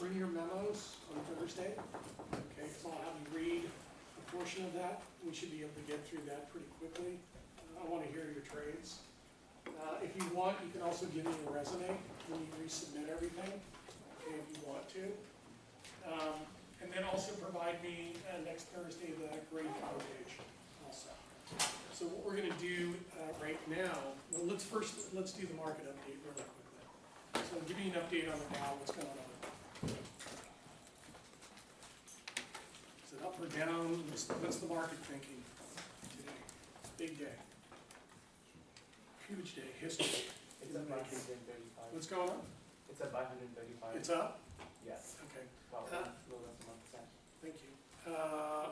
bring your memos on Thursday, okay, because I'll have you read a portion of that. We should be able to get through that pretty quickly. I want to hear your trades. If you want, you can also give me your resume when you resubmit everything, okay, if you want to. And then also provide me next Thursday the grade cover page also. So what we're going to do right now, well, let's do the market update really quickly. So I'll give you an update on the Dow, what's going on. Is it up or down? What's the market thinking today? Big day. Huge day, history. It's up by 135. What's going on? It's up by 135. It's up? Yes. Okay. About a little less than 1%. Thank you.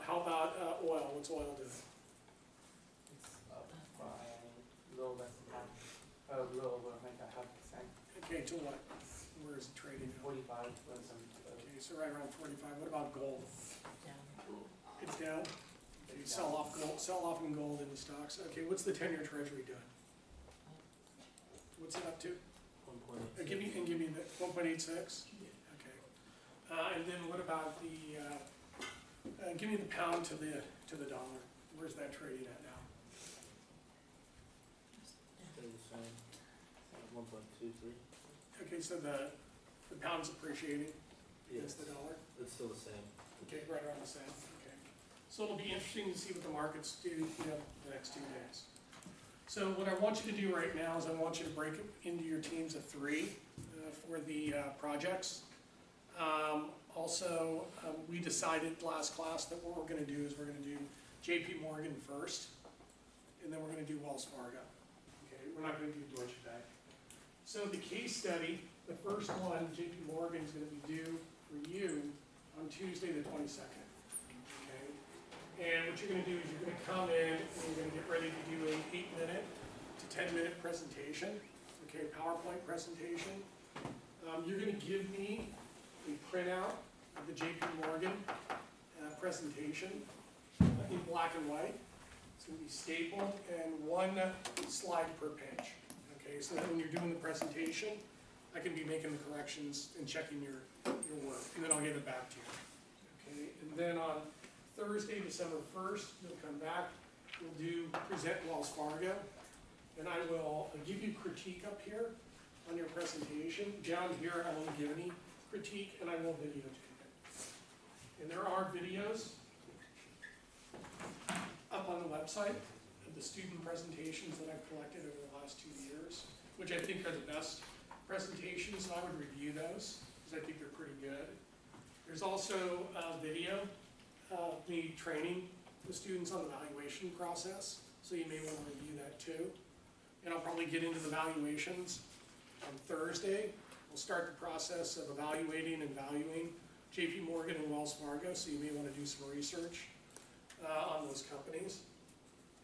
How about oil? What's oil doing? It's up by a little less than half, a little over like a 0.5%. Okay, to what? Where is it trading now? 45 was some. Okay, so right around 45. What about gold? Down. It's down? Okay, sell off in gold in the stocks. Okay, what's the 10-year treasury doing? What's it up to? 1.86. Give me the 1.86? Okay. And then what about the, give me the pound to the dollar. Where's that trading at now? Still the same. 1.23. Okay, so the pound's appreciating against Yes. the dollar? It's still the same. Okay, right around the same. Okay. So it'll be interesting to see what the markets do, the next 2 days. So what I want you to do right now is I want you to break it into your teams of 3 for the projects. We decided last class that what we're going to do is we're going to do JP Morgan first, and then we're going to do Wells Fargo. Okay, we're not going to do Deutsche Bank. So the case study, the first one, JP Morgan, is going to be due for you on Tuesday the 22nd. Okay. And what you're going to do is you're going to come in and you're going to get ready to do an 8-minute to 10-minute presentation, okay, PowerPoint presentation. You're going to give me a printout of the JP Morgan presentation in black and white. It's going to be stapled and 1 slide per page. Okay, so that when you're doing the presentation, I can be making the corrections and checking your work, and then I'll give it back to you. Okay, and then on Thursday, December 1st, you'll come back, we'll present Wells Fargo, and I will give you critique up here on your presentation. Down here, I won't give any critique, and I will videotape it. And there are videos up on the website of the student presentations that I've collected over the last 2 years, which I think are the best presentations, and I would review those, because I think they're pretty good. There's also a video of me training the students on the valuation process, so you may want to review that too. And I'll probably get into the valuations on Thursday. We'll start the process of evaluating and valuing JP Morgan and Wells Fargo, so you may want to do some research on those companies.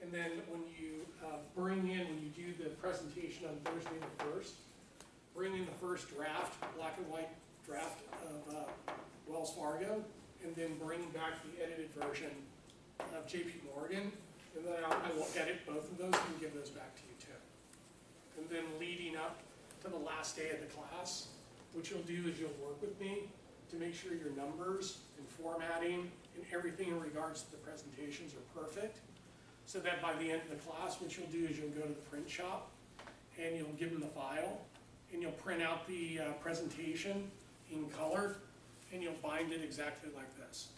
And then when you when you do the presentation on Thursday the 1st, bring in the first draft, black and white draft of Wells Fargo, and then bring back the edited version of JP Morgan, and then I will edit both of those and give those back to you too. And then leading up to the last day of the class, what you'll do is you'll work with me to make sure your numbers and formatting and everything in regards to the presentations are perfect, so that by the end of the class, what you'll do is you'll go to the print shop and you'll give them the file, and you'll print out the presentation in color, and you'll bind it exactly like this,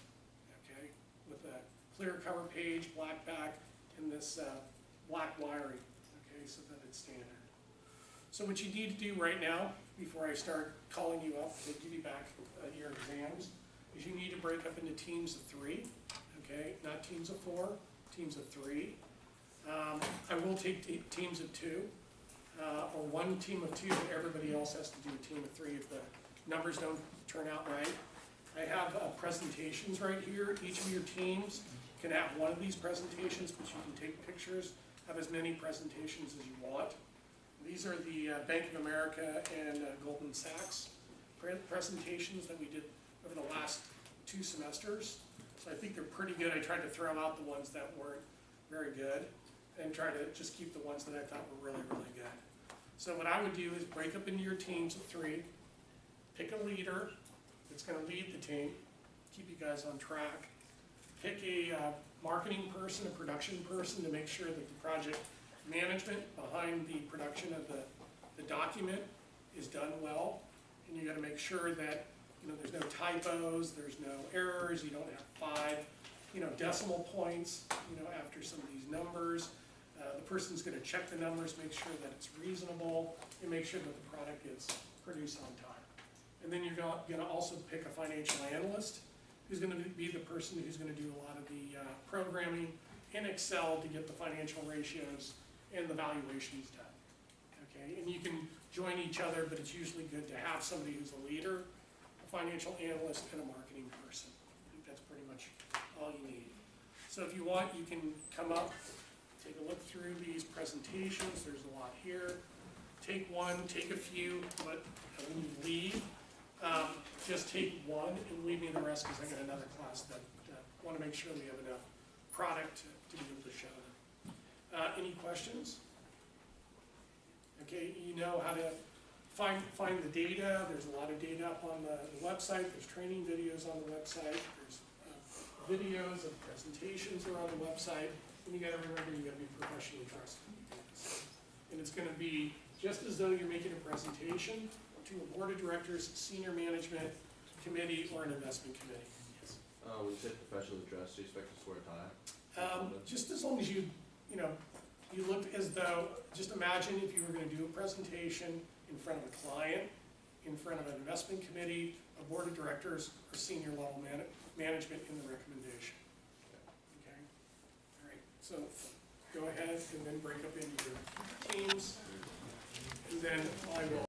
okay? With a clear cover page, black back, and this black wiring, okay, so that it's standard. So what you need to do right now, before I start calling you up to give you back your exams, is you need to break up into teams of 3, okay? Not teams of 4, teams of 3. I will take teams of 2, or 1 team of 2, but everybody else has to do a team of 3 if the numbers don't turn out right. I have presentations right here. Each of your teams can have one of these presentations, but you can take pictures of as many presentations as you want. These are the Bank of America and Goldman Sachs presentations that we did over the last 2 semesters. So I think they're pretty good. I tried to throw out the ones that weren't very good and try to just keep the ones that I thought were really, really good. So what I would do is break up into your teams of 3, pick a leader, that's gonna lead the team, keep you guys on track. Pick a marketing person, a production person to make sure that the project management behind the production of the document is done well. And you gotta make sure that, you know, there's no typos, there's no errors, you don't have 5, you know, decimal points, you know, after some of these numbers. The person's gonna check the numbers, make sure that it's reasonable, and make sure that the product gets produced on time. And then you're gonna also pick a financial analyst who's gonna be the person who's gonna do a lot of the programming in Excel to get the financial ratios and the valuations done. Okay, and you can join each other, but it's usually good to have somebody who's a leader, a financial analyst, and a marketing person. I think that's pretty much all you need. So if you want, you can come up, take a look through these presentations. There's a lot here. Take one, take a few, but when you leave, just take one and leave me the rest, because I got another class that want to make sure we have enough product to be able to show them. Any questions? Okay, you know how to find the data. There's a lot of data up on the website. There's training videos on the website. There's videos of presentations are on the website. And you gotta remember, you gotta be professionally dressed. And it's gonna be just as though you're making a presentation to a board of directors, senior management committee, or an investment committee. Yes. When you say professionally dressed, do you expect to wear a tie? Just as long as you know, you look as though, just imagine if you were gonna do a presentation in front of a client, in front of an investment committee, a board of directors, or senior level management in the recommendation. Okay? All right, so go ahead and then break up into your teams, and then I will